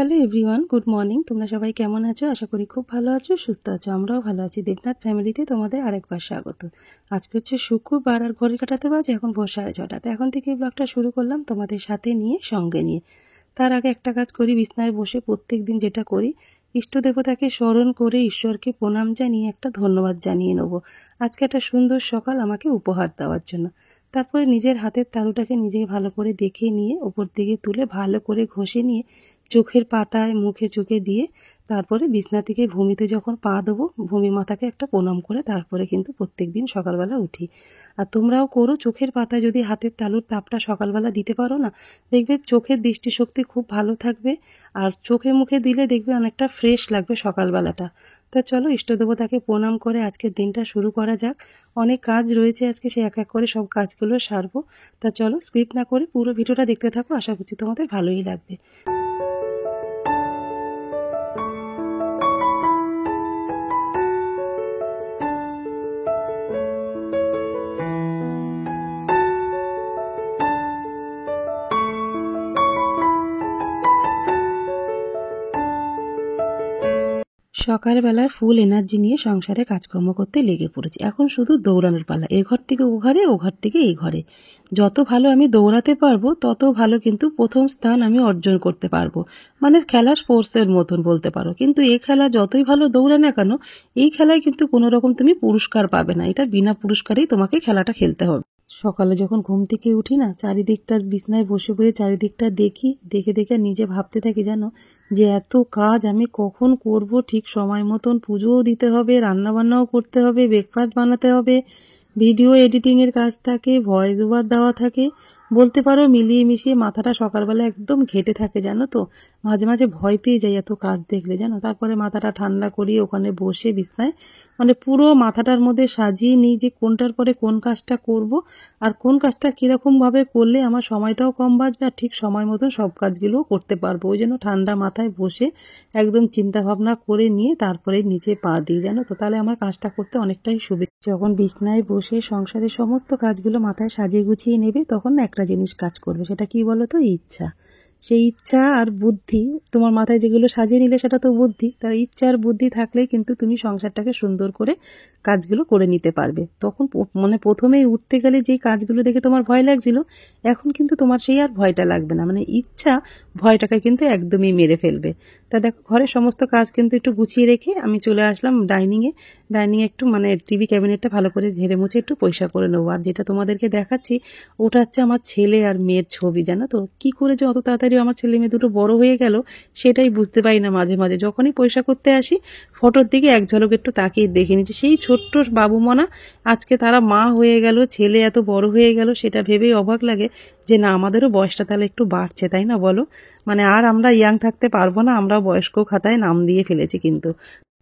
Hello everyone, good morning. তোমরা সবাই কেমন আছো? আশা করি খুব ভালো আছো, সুস্থ আছো। আমরাও ভালো আছি। দেবনাথ ফ্যামিলিতে তোমাদের আরেকবার স্বাগত। আজকে হচ্ছে শুক্রবার আর ঘড়ি কাটাতে বাজে এখন ভোর 6:30। তো এখন থেকে ব্লগটা শুরু করলাম তোমাদের সাথে নিয়ে, সঙ্গে নিয়ে। তার আগে একটা কাজ করি, বিছনায় বসে প্রত্যেক দিন যেটা করি, ইষ্ট দেবতাকে স্মরণ করে ঈশ্বরকে প্রণাম জানিয়ে একটা ধন্যবাদ জানিয়ে নেব আজকে একটা সুন্দর সকাল আমাকে উপহার দেওয়ার জন্য। তারপরে নিজের হাতের তালুটাকে নিজেই ভালো করে দেখে নিয়ে ওপর দিকে তুলে ভালো করে ঘষে নিয়ে চোখের পাতায় মুখে চোখে দিয়ে তারপরে বিছনা থেকে ভূমিতে যখন পা দেবো, ভূমি মাতাকে একটা প্রণাম করে তারপরে কিন্তু প্রত্যেক দিন সকালবেলা উঠি। আর তোমরাও করো, চোখের পাতায় যদি হাতের তালুর তাপটা সকালবেলা দিতে পারো না, দেখবে চোখের দৃষ্টিশক্তি খুব ভালো থাকবে। আর চোখে মুখে দিলে দেখবে অনেকটা ফ্রেশ লাগবে সকালবেলাটা। তা চলো ইষ্টদেবতাকে প্রণাম করে আজকের দিনটা শুরু করা যাক। অনেক কাজ রয়েছে আজকে, সে এক এক করে সব কাজগুলো সারবো। তা চলো স্কিপ না করে পুরো ভিডিওটা দেখতে থাকো, আশা করছি তোমাদের ভালোই লাগবে। সকালবেলার ফুল এনার্জি নিয়ে সংসারে কাজকর্ম করতে লেগে পড়েছি। এখন শুধু দৌড়ানোর পালা, এ ঘর থেকে ও ঘরে, ও ঘর থেকে এই ঘরে। যত ভালো আমি দৌড়াতে পারবো তত ভালো কিন্তু প্রথম স্থান আমি অর্জন করতে পারবো। মানে খেলা স্পোর্টসের মতন বলতে পারো। কিন্তু এই খেলা যতই ভালো দৌড়ে না কেন, এই খেলায় কিন্তু কোনো রকম তুমি পুরস্কার পাবে না। এটা বিনা পুরস্কারেই তোমাকে খেলাটা খেলতে হবে। সকালে যখন ঘুম থেকে উঠি না, চারিদিকটা বিছনায় বসে বসে চারিদিকটা দেখি, দেখে দেখে নিজে ভাবতে থাকি জানো, যে এত কাজ আমি কখন করব, ঠিক সময় মতন পুজোও দিতে হবে, রান্নাবান্নাও করতে হবে, ব্রেকফাস্ট বানাতে হবে, ভিডিও এডিটিংয়ের কাজ থাকে, ভয়েস ওভার দেওয়া থাকে, বলতে পারো মিলিয়ে মিশিয়ে মাথাটা সকালবেলা একদম ঘেটে থাকে জানো তো। মাঝে মাঝে ভয় পেয়ে যাই এত কাজ দেখলে জানো। তারপরে মাথাটা ঠান্ডা করি ওখানে বসে বিছনায়, মানে পুরো মাথাটার মধ্যে সাজিয়ে নিই যে কোনটার পরে কোন কাজটা করব, আর কোন কাজটা কীরকমভাবে করলে আমার সময়টাও কম বাঁচবে আর ঠিক সময় মতো সব কাজগুলোও করতে পারবো। ওই জন্য ঠান্ডা মাথায় বসে একদম চিন্তা ভাবনা করে নিয়ে তারপরে নিচে পা দিই জানো তো। তাহলে আমার কাজটা করতে অনেকটাই সুবিধা। যখন বিছনায় বসে সংসারের সমস্ত কাজগুলো মাথায় সাজিয়ে গুছিয়ে নেবে, তখন না একটা জিনিস কাজ করবে, সেটা কি বলো তো? ইচ্ছা। সেই ইচ্ছা আর বুদ্ধি, তোমার মাথায় যেগুলো সাজিয়ে নিলে সেটা তো বুদ্ধি, তার ইচ্ছা আর বুদ্ধি থাকলেই কিন্তু তুমি সংসারটাকে সুন্দর করে কাজগুলো করে নিতে পারবে। তখন মানে প্রথমেই উঠতে গেলে যেই কাজগুলো দেখে তোমার ভয় লাগছিল, এখন কিন্তু তোমার সেই আর ভয়টা লাগবে না। মানে ইচ্ছা ভয়টাকে কিন্তু একদমই মেরে ফেলবে। তা দেখো, ঘরের সমস্ত কাজ কিন্তু একটু গুছিয়ে রেখে আমি চলে আসলাম ডাইনিংয়ে একটু মানে টিভি ক্যাবিনেটটা ভালো করে ঝেড়ে মুছে একটু পরিষ্কার করে নেবো। আর যেটা তোমাদেরকে দেখাচ্ছি ওটা হচ্ছে আমার ছেলে আর মেয়ের ছবি জানো তো। কি করে যে অত তাড়াতাড়ি আমার ছেলে মেয়ে দুটো বড় হয়ে গেল সেটাই বুঝতে পারি না। মাঝে মাঝে যখনই পয়সা করতে আসি ফটোর দিকে এক ঝলক একটু তাকিয়ে দেখে নিচ্ছি, সেই ছোট্ট বাবু মনা আজকে তারা মা হয়ে গেল, ছেলে এত বড় হয়ে গেল, সেটা ভেবেই অবাক লাগে যে না, আমাদেরও বয়সটা তাহলে একটু বাড়ছে, তাই না বলো? মানে আর আমরা ইয়াং থাকতে পারবো না, আমরা বয়স্ক খাতায় নাম দিয়ে ফেলেছি। কিন্তু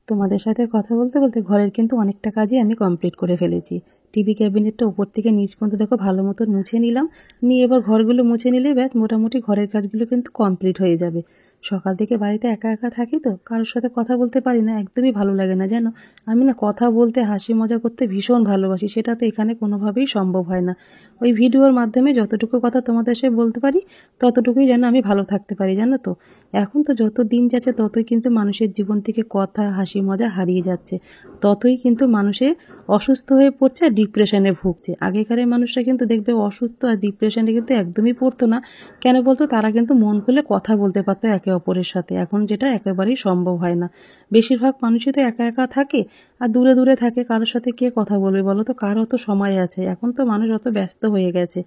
তোমাদের সাথে কথা বলতে বলতে ঘরের কিন্তু অনেকটা কাজই আমি কমপ্লিট করে ফেলেছি। টিভি ক্যাবিনেটটা উপর থেকে নিচ পর্যন্ত দেখো ভালো মতো মুছে নিলাম, নিয়ে এবার ঘরগুলো মুছে নিলে ব্যাস মোটামুটি ঘরের কাজগুলো কিন্তু কমপ্লিট হয়ে যাবে। সকাল থেকে বাড়িতে একা একা থাকি তো কারোর সাথে কথা বলতে পারি না, একদমই ভালো লাগে না জানো। আমি না কথা বলতে হাসি মজা করতে ভীষণ ভালোবাসি, সেটা তো এখানে কোনোভাবেই সম্ভব হয় না। ওই ভিডিওর মাধ্যমে যতটুকু কথা তোমাদের সাথে বলতে পারি ততটুকুই যেন আমি ভালো থাকতে পারি জানো তো। এখন তো যত দিন যাচ্ছে ততই কিন্তু মানুষের জীবন থেকে কথা হাসি মজা হারিয়ে যাচ্ছে, ততই কিন্তু মানুষের অসুস্থ হয়ে পড়ছে আর ডিপ্রেশনে ভুগছে। আগেকারের মানুষরা কিন্তু দেখবে অসুস্থ আর ডিপ্রেশনে কিন্তু একদমই পড়তো না। কেন বলতো? তারা কিন্তু মন খুলে কথা বলতে পারতো একে অপরের সাথে, এখন যেটা একেবারেই সম্ভব হয় না। বেশিরভাগ মানুষই তো একা একা থাকে আর দূরে দূরে থাকে, কারোর সাথে কে কথা বলবে বলো তো? কারো তো সময় আছে? এখন তো মানুষ অত ব্যস্ত হয়ে গেছে,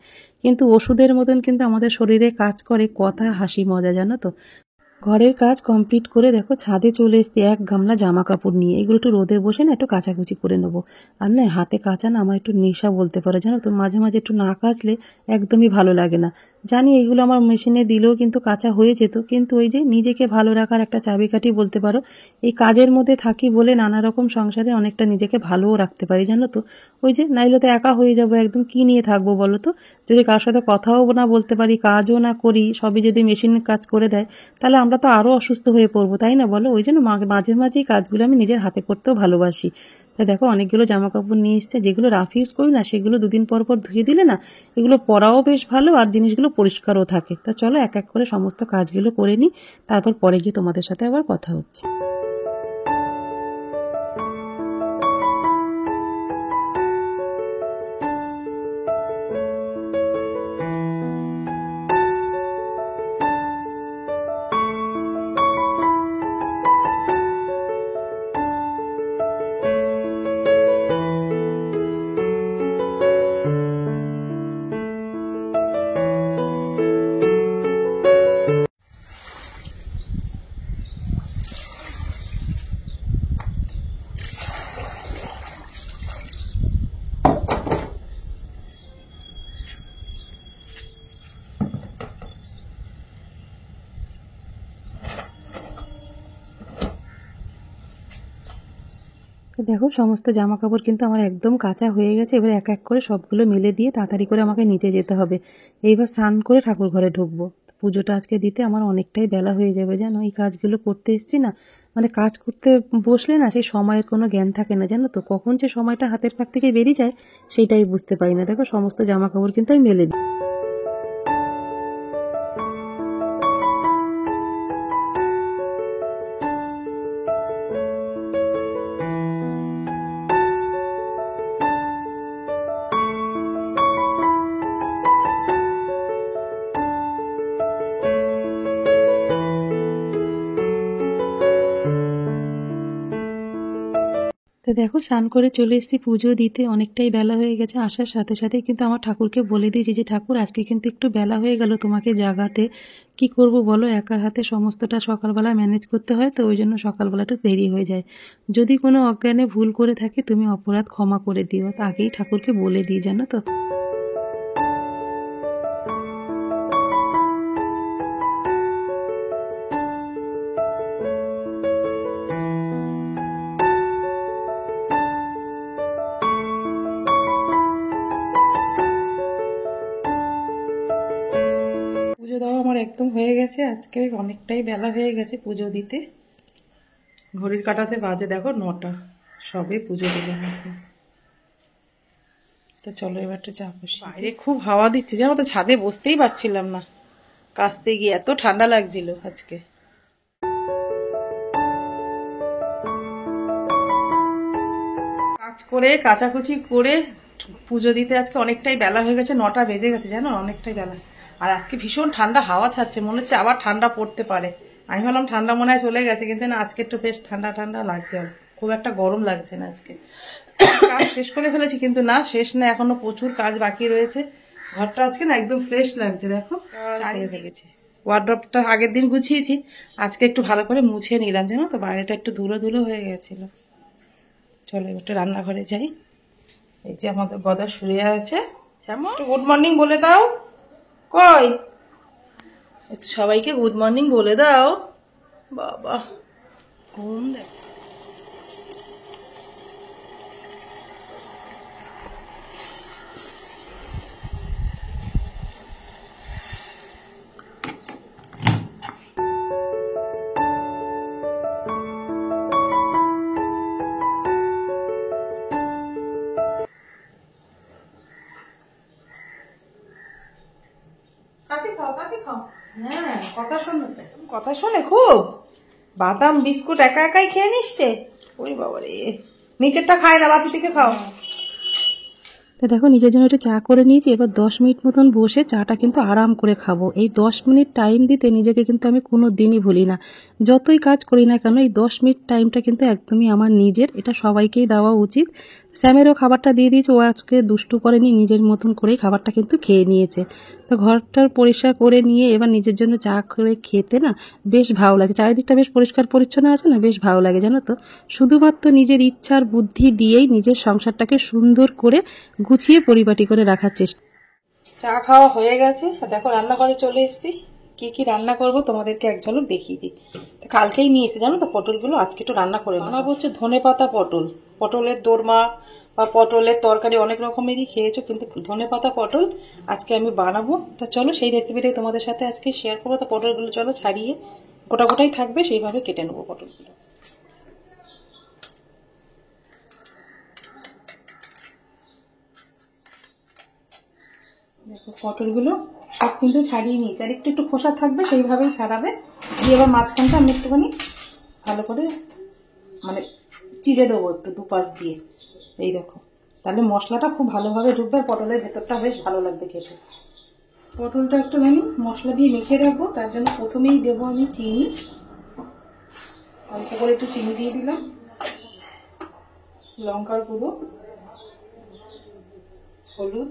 কিন্তু ওষুধের মতন কিন্তু আমাদের শরীরে কাজ করে কথা হাসি মজা জানো তো। ঘরের কাজ কমপ্লিট করে দেখো ছাদে চলে এসছি এক গামলা জামা কাপড় নিয়ে, এগুলো একটু রোদে বসে না একটু কাচাকুচি করে নেবো। আর না, হাতে কাচা না আমার একটু নেশা বলতে পারো জানো তো। মাঝে মাঝে একটু না কাচলে একদমই ভালো লাগে না। জানি এগুলো আমার মেশিনে দিলেও কিন্তু কাঁচা হয়ে যেত, কিন্তু ওই যে নিজেকে ভালো রাখার একটা চাবিকাঠি বলতে পারো। এই কাজের মধ্যে থাকি বলে নানা রকম সংসারে অনেকটা নিজেকে ভালোও রাখতে পারি জানো তো। ওই যে নাইলে তো একা হয়ে যাবো একদম, কি নিয়ে থাকবো বলো তো? যদি কারোর সাথে কথাও না বলতে পারি, কাজও না করি, সবই যদি মেশিন কাজ করে দেয়, তাহলে আমরা তো আরও অসুস্থ হয়ে পড়বো, তাই না বলো? ওই জন্য মাঝে মাঝে এই কাজগুলো আমি নিজের হাতে করতেও ভালোবাসি। তা দেখো অনেকগুলো জামা কাপড় নিয়ে এসছে, যেগুলো রাফ ইউজ করি না সেগুলো দুদিন পর পর ধুয়ে দিলে না এগুলো পরাও বেশ ভালো আর জিনিসগুলো পরিষ্কারও থাকে। তা চলো এক এক করে সমস্ত কাজগুলো করে নিই, তারপর পরে গিয়ে তোমাদের সাথে আবার কথা হচ্ছে। দেখো সমস্ত জামা কাপড় কিন্তু আমার একদম কাঁচা হয়ে গেছে। এবার এক এক করে সবগুলো মেলে দিয়ে তাড়াতাড়ি করে আমাকে নিচে যেতে হবে। এইবার স্নান করে ঠাকুর ঘরে ঢুকবো। পুজোটা আজকে দিতে আমার অনেকটাই বেলা হয়ে যাবে জানো, এই কাজগুলো করতে এসছি না, মানে কাজ করতে বসলে না সেই সময়ের কোনো জ্ঞান থাকে না জানো তো, কখন যে সময়টা হাতের ফাঁক থেকে বেরিয়ে যায় সেটাই বুঝতে পারি না। দেখো সমস্ত জামা কাপড় কিন্তু আমি মেলে দিই। তো দেখো স্নান করে চলে এসেছি পুজো দিতে, অনেকটাই বেলা হয়ে গেছে। আসার সাথে সাথে কিন্তু আমার ঠাকুরকে বলে দিয়েছি যে ঠাকুর আজকে কিন্তু একটু বেলা হয়ে গেল তোমাকে জাগাতে, কি করব বলো, একার হাতে সমস্তটা সকালবেলা ম্যানেজ করতে হয়, তো ওই জন্য সকালবেলা একটু দেরি হয়ে যায়। যদি কোনো অজ্ঞানে ভুল করে থাকি তুমি অপরাধ ক্ষমা করে দিও, আগেই ঠাকুরকে বলে দিই জানো তো। পুজো দেওয়া আমার একদম হয়ে গেছে, আজকে অনেকটাই বেলা হয়ে গেছে পুজো দিতে। ঘড়ির কাঁটাতে বাজে দেখো 9টা, সবে পুজো দিলাম এখন। তো চলো এবার একটু চা বসি। বাইরে খুব হাওয়া দিচ্ছে জানো তো, ছাদে বসতেই পারছিলাম না, কাচতে গিয়ে এত ঠান্ডা লাগছিল আজকে। কাজ করে কাচাকুচি করে পুজো দিতে আজকে অনেকটাই বেলা হয়ে গেছে, 9টা বেজে গেছে জানো, অনেকটাই বেলা। আর আজকে ভীষণ ঠান্ডা হাওয়া ছাড়ছে, মনে হচ্ছে আবার ঠান্ডা পড়তে পারে। আমি ভাবলাম ঠান্ডা মনে হয় চলে গেছে, কিন্তু না, আজকে একটু বেশ ঠান্ডা ঠান্ডা লাগছে, খুব একটা গরম লাগছে না আজকে। কাজ শেষ করে ফেলেছি, কিন্তু না শেষ না, এখনো প্রচুর কাজ বাকি রয়েছে। ঘরটা আজকে না একদম ফ্রেশ লাগছে, দেখো করে ফেলেছি। ওয়ার্ড্রপটা আগের দিন গুছিয়েছি, আজকে একটু ভালো করে মুছে নিলাম জানো তো, বাইরেটা একটু ধুলো ধুলো হয়ে গেছিল। চলো একটু রান্নাঘরে যাই। এই যে আমাদের গদা শুয়ে আছে, একটু গুড মর্নিং বলে দাও। কই একটু সবাইকে গুড মর্নিং বলে দাও। বাবা ঘুম দেখ। হ্যাঁ কথা শোনে খুব, বাদাম বিস্কুট একা একাই খেয়ে নিচ্ছে। ওই বাবা রে, নিচেরটা খায় না, বাকি থেকে খাও। তো দেখো নিজের জন্য একটু চা করে নিয়েছি, এবার 10 মিনিট মতন বসে চাটা কিন্তু আরাম করে খাবো। এই 10 মিনিট টাইম দিতে নিজেকে কিন্তু আমি কোনো দিনই ভুলি না, যতই কাজ করি না কেন এই 10 মিনিট টাইমটা কিন্তু একদমই আমার নিজের, এটা সবাইকেই দেওয়া উচিত। স্যামেরও খাবারটা দিয়ে দিয়েছে, ও আজকে দুষ্টু করেনি, নিজের মতন করেই খাবারটা কিন্তু খেয়ে নিয়েছে। তো ঘরটার পরিষ্কার করে নিয়ে এবার নিজের জন্য চা করে খেতে না বেশ ভালো লাগে, চারিদিকটা বেশ পরিষ্কার পরিচ্ছন্ন আছে না, বেশ ভালো লাগে জানো তো। শুধুমাত্র নিজের ইচ্ছার বুদ্ধি দিয়েই নিজের সংসারটাকে সুন্দর করে গুছিয়ে পরিপাটি করে রাখার চেষ্টা। চা খাওয়া হয়ে গেছে, দেখো রান্নাঘরে চলে এসেছি। কি কি রান্না করব তোমাদেরকে এক ঝলক দেখিয়ে দিই। কালকেই নিয়ে এসে জানো তো পটলগুলো, আজকে একটু রান্না করে বানাবো হচ্ছে ধনে পাতা পটল। পটলের দোরমা বা পটলের তরকারি অনেক রকমেরই খেয়েছো, কিন্তু ধনে পাতা পটল আজকে আমি বানাবো। তা চলো সেই রেসিপিটাই তোমাদের সাথে আজকে শেয়ার করবো। তো পটলগুলো চলো ছাড়িয়ে গোটা গোটাই থাকবে সেইভাবে কেটে নেবো পটলগুলো। দেখো পটলগুলো সব কিন্তু ছাড়িয়ে নিয়েছি, আর একটু একটু খোসা থাকবে সেইভাবেই ছাড়াবে। দিয়ে এবার মাঝখানটা আমি একটুখানি ভালো করে মানে চিড়ে দেবো একটু দুপাশ দিয়ে, এই দেখো, তাহলে মশলাটা খুব ভালোভাবে ঢুকবে, পটলের ভেতরটা বেশ ভালো লাগবে খেতে। পটলটা একটুখানি মশলা দিয়ে মেখে রাখবো, তার জন্য প্রথমেই দেবো আমি চিনি, অল্প করে একটু চিনি দিয়ে দিলাম, লঙ্কার গুঁড়ো, হলুদ,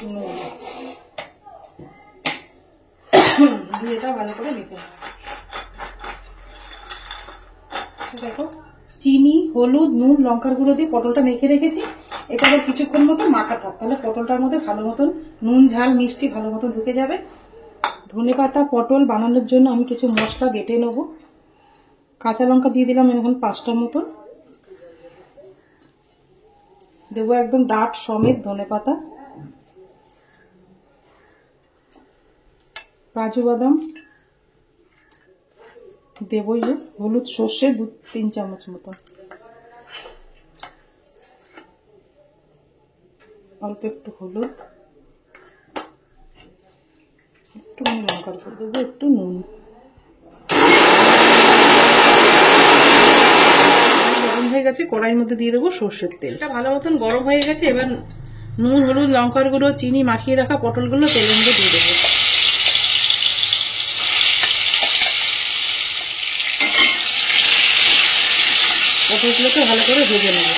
নুন দিয়ে এটা ভালো করে মেখে নেব। দেখো চিনি, হলুদ, নুন, লঙ্কার গুঁড়ো দিয়ে পটলটা মেখে রেখেছি। এটা আবার কিছুক্ষণ মতো মাখা থাক, তাহলে পটলটার মধ্যে ভালো মতন নুন, ঝাল, মিষ্টি ভালো মতন ঢুকে যাবে। ধনেপাতা পটল বানানোর জন্য আমি কিছু মশলা বেটে নেব। কাঁচা লঙ্কা দিয়ে দিলাম এখন 5টার মতন, দেবো একদম ডাঁট সমেত ধনেপাতা, কাজু বাদাম দেবো, হলুদ সর্ষে 2-3 চামচ মতন, অল্প একটু হলুদ, একটু লঙ্কার গুঁড়ো দেবো, একটু নুন। গরম হয়ে গেছে, কড়াইয়ের মধ্যে দিয়ে দেবো সর্ষের তেল। এটা ভালো মতন গরম হয়ে গেছে, এবার নুন, হলুদ, লঙ্কার গুঁড়ো, চিনি মাখিয়ে রাখা পটলগুলো তেলের মধ্যে দিয়ে দেবো। পটলগুলোকে ভালো করে ভেজে নেব।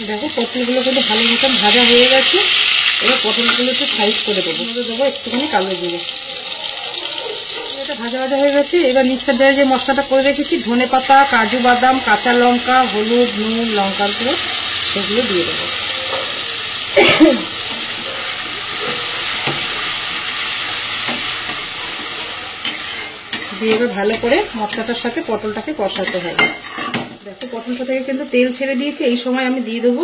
দেখো পটলগুলো কিন্তু ভালো মতন ভাজা হয়ে গেছে, এবার পটলগুলো একটু সাইজ করে দেবো, দেবো একটুখানি কালো জিরে। এটা ভাজা ভাজা হয়ে গেছে, এবার মিক্সার জারে যে মশলাটা করে রেখেছি, ধনেপাতা, কাজু বাদাম, কাঁচা লঙ্কা, হলুদ, নুন, লঙ্কার গুঁড়ো, সেগুলো দিয়ে দেবো। দিয়ে এবার ভালো করে মশলাটার সাথে পটলটাকে কষাতে হবে। দেখো পটলটা থেকে কিন্তু তেল ছেড়ে দিয়েছে, এই সময় আমি দিয়ে দেবো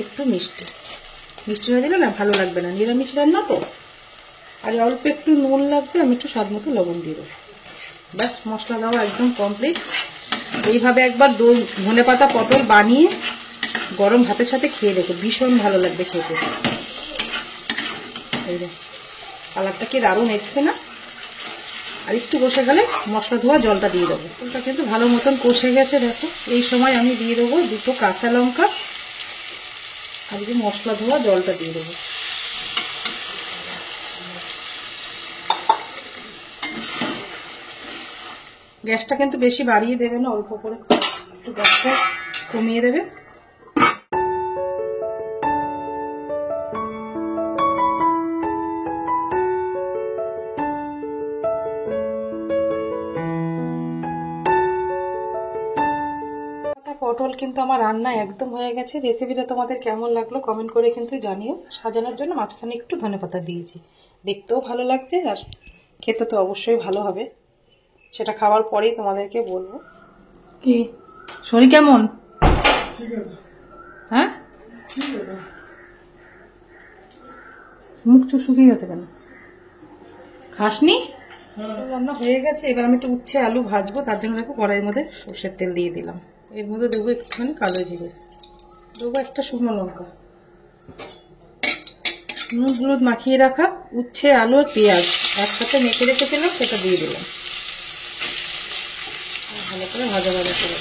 একটু মিষ্টি। মিষ্টি না দিলে না ভালো লাগবে না, নিরামিষ রান্না তো। আর অল্প একটু নুন লাগবে, আমি একটু স্বাদ মতো লবণ দিয়ে দেবো। ব্যাস মশলা দেওয়া একদম কমপ্লিট। এইভাবে একবার ধনেপাতা পটল বানিয়ে গরম ভাতের সাথে খেয়ে দেখো, ভীষণ ভালো লাগবে খেতে। এই যে কালারটা কি দারুণ এসছে না? আর একটু কষে গেলে মশলা ধোয়া জলটা দিয়ে দেবো। ওটা কিন্তু ভালো মতন কষে গেছে দেখো, এই সময় আমি দিয়ে দেবো 2 কাঁচা লঙ্কা, আর এই যে মশলা ধোয়া জলটা দিয়ে দেবো। গ্যাসটা কিন্তু বেশি বাড়িয়ে দেবে না, অল্প করে একটু গ্যাসটা কমিয়ে দেবে। পটল কিন্তু আমার রান্না একদম হয়ে গেছে। রেসিপিটা তোমাদের কেমন লাগলো কমেন্ট করে কিন্তু জানিও। সাজানোর জন্য মাঝখানে একটু ধনেপাতা দিয়েছি, দেখতেও ভালো লাগছে আর খেতে তো অবশ্যই ভালো হবে, সেটা খাওয়ার পরেই তোমাদেরকে বলবো। কি শরীর কেমন? হ্যাঁ মুখ চুখ শুকিয়ে গেছে কেন? খাসনি? রান্না হয়ে গেছে, এবার আমি একটু উচ্ছে আলু ভাজবো, তার জন্য দেখো কড়াইয়ের মধ্যে সর্ষের তেল দিয়ে দিলাম। এর মধ্যে দেবো একটুখানি কালো জিরে, দেবো একটা শুকনো লঙ্কা, নুন হলুদ মাখিয়ে রাখা উচ্ছে আলু আর পেঁয়াজ একসাথে মেখে রেখেছিলাম, সেটা দিয়ে দিলাম। ভালো করে ভাজা ভাজা করে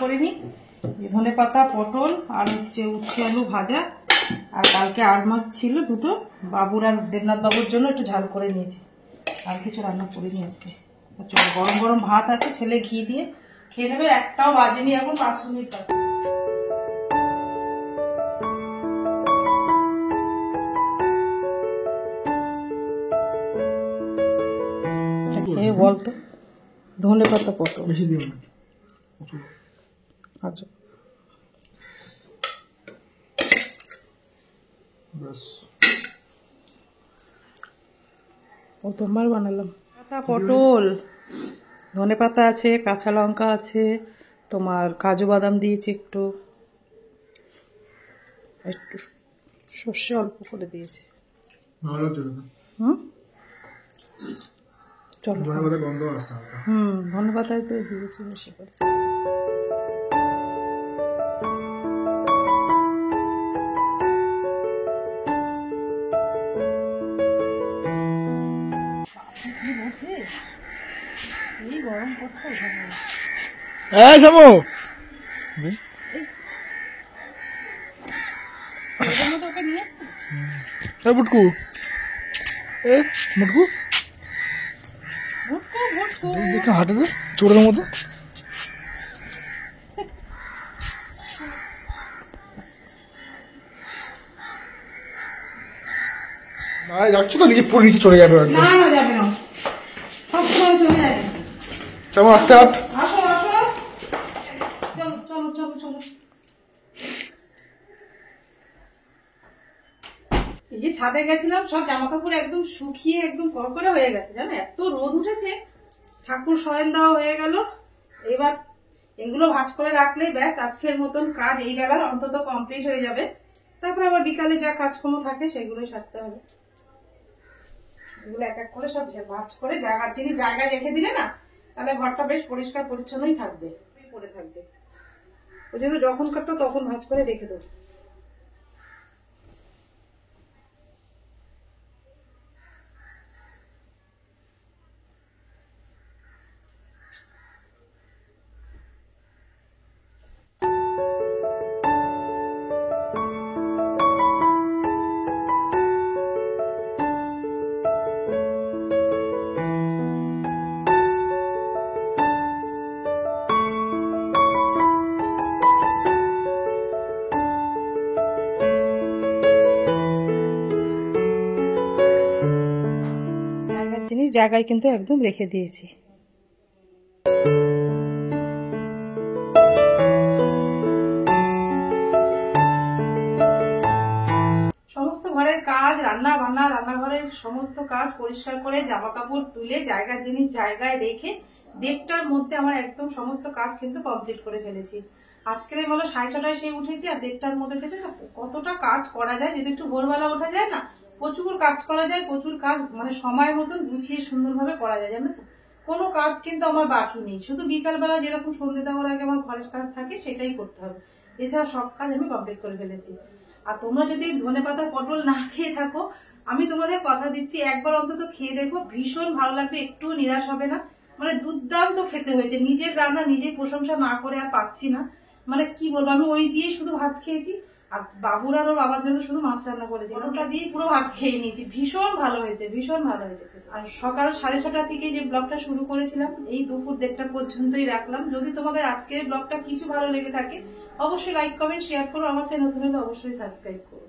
করে নিই। ধনে পাতা, পটল আর হচ্ছে উচ্ছে আলু ভাজা, আর কালকে আর মাছ ছিল দুটো, বাবুর আর দেবনাথ বাবুর জন্য একটু ঝাল করে নিয়েছি। আর কিছু রান্না করিনি আজকে। চলো, গরম গরম ভাত আছে, ছেলে ঘি দিয়ে খেয়ে নেবে। একটাও বাজেনি এখন, 5 মিনিট বাকি। খেয়ে বলতো ধনে পাতা পটল বেশি দিও না। আচ্ছা বাস, প্রথমবার বানালাম। পাতা পটল, ধনে পাতা আছে, কাঁচা লঙ্কা আছে, তোমার কাজু বাদাম দিয়েছি, একটু একটু সর্ষে অল্প করে দিয়েছি। চলো, ধনে পাতায় তো দিয়েছি বেশি করে। গরম করতে মুটকু মুটকু দেখে হাঁটে দে চোরের মতো। যাচ্ছ তো নাকি পরে নিচে চলে যাবে? কেমন আস্তে হাট। এই যে ছাদে গেছিলাম, সব জামা কাপড় একদম শুকিয়ে একদম কড়কড়ে হয়ে গেছে, জানো এত রোদ উঠেছে। ঠাকুর শয়ন দেওয়া হয়ে গেল, এবার এগুলো ভাঁজ করে রাখলেই ব্যাস আজকের মতন কাজ এই বেলার অন্তত কমপ্লিট হয়ে যাবে। তারপর আবার বিকালে যা কাজকর্ম থাকে সেগুলোই সারতে হবে। এগুলো এক এক করে সব ভাঁজ করে জায়গার জিনিস জায়গায় রেখে দিলে না, তাহলে ঘরটা বেশ পরিষ্কার পরিচ্ছন্নই থাকবে, পড়ে থাকবে। ওই জন্য যখন কাটতো তখন ভাঁজ করে রেখে দেবো। জিনিস জায়গায় কিন্তু একদম রেখে দিয়েছি। সমস্ত ঘরের কাজ, রান্না বান্না, রান্নাঘরের সমস্ত কাজ পরিষ্কার করে জামা কাপড় তুলে জায়গার জিনিস জায়গায় রেখে 1:30টার মধ্যে আমার একদম সমস্ত কাজ কিন্তু কমপ্লিট করে ফেলেছি। আজকের বলো 6:30টায় সেই উঠেছি, আর 1:30টার মধ্যে থেকে কতটা কাজ করা যায়। যদি একটু ভোরবেলা ওঠা যায় না, প্রচুর কাজ করা যায়, প্রচুর কাজ মানে সময় মতন গুছিয়ে সুন্দরভাবে করা যায়, জানো তো। কোনো কাজ কিন্তু আমার বাকি নেই, শুধু বিকালবেলা যেরকম সন্ধ্যে দেওয়ার আগে আমার ঘরের কাজ থাকে সেটাই করতে হবে। এছাড়া সব কাজ আমি কমপ্লিট করে ফেলেছি। আর তোমরা যদি ধনেপাতা পটল না খেয়ে থাকো, আমি তোমাদের কথা দিচ্ছি একবার অন্তত খেয়ে দেখো, ভীষণ ভালো লাগবে, একটু নিরাশ হবে না। মানে দুর্দান্ত খেতে হয়েছে, নিজের রান্না নিজের প্রশংসা না করে আর পাচ্ছি না। মানে কি বলবো, আমি ওই দিয়ে শুধু ভাত খেয়েছি, আর বাবুর আর ওর বাবার জন্য শুধু মাছ রান্না করেছি, ওটা দিয়ে পুরো ভাত খেয়ে নিয়েছি। ভীষণ ভালো হয়েছে, ভীষণ ভালো হয়েছে। আর সকাল 6:30 থেকে যে ব্লগটা শুরু করেছিলাম, এই দুপুর 1:30 পর্যন্তই রাখলাম। যদি তোমাদের আজকের ব্লগটা কিছু ভালো লেগে থাকে, অবশ্যই লাইক কমেন্ট শেয়ার করো। আমার চ্যানেল নতুন হলে অবশ্যই সাবস্ক্রাইব করো।